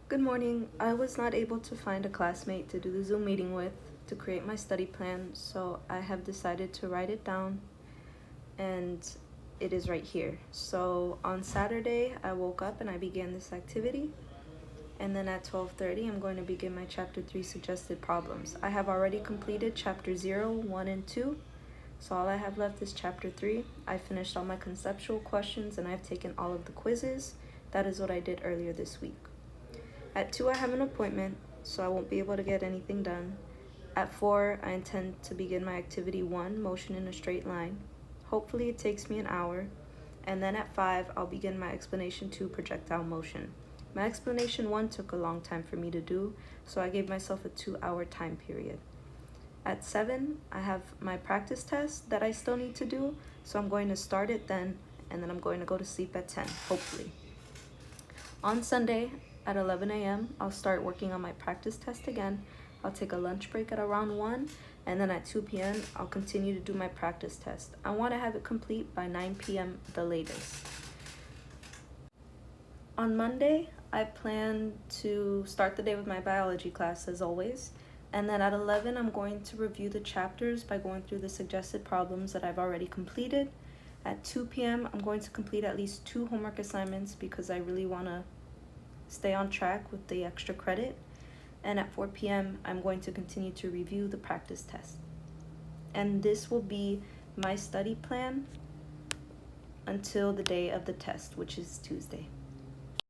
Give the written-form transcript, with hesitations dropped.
Good morning. I was not able to find a classmate to do the Zoom meeting with to create my study plan, so I have decided to write it down, and it is right here. So on Saturday, I woke up and I began this activity, and then at 12:30, I'm going to begin my Chapter 3 suggested problems. I have already completed Chapter 0, 1, and 2, so all I have left is Chapter 3. I finished all my conceptual questions and I've taken all of the quizzes. That is what I did earlier this week. At 2, I have an appointment, so I won't be able to get anything done. At 4, I intend to begin my activity 1, motion in a straight line. Hopefully it takes me an hour. And then at 5, I'll begin my explanation 2, projectile motion. My explanation 1 took a long time for me to do, so I gave myself a 2-hour time period. At 7, I have my practice test that I still need to do, so I'm going to start it then, and then I'm going to go to sleep at 10, hopefully. On Sunday at 11 a.m., I'll start working on my practice test again. I'll take a lunch break at around 1, and then at 2 p.m., I'll continue to do my practice test. I want to have it complete by 9 p.m. the latest. On Monday, I plan to start the day with my biology class as always. And then at 11, I'm going to review the chapters by going through the suggested problems that I've already completed. At 2 p.m., I'm going to complete at least 2 homework assignments because I really want to stay on track with the extra credit. And at 4 p.m., I'm going to continue to review the practice test. And this will be my study plan until the day of the test, which is Tuesday.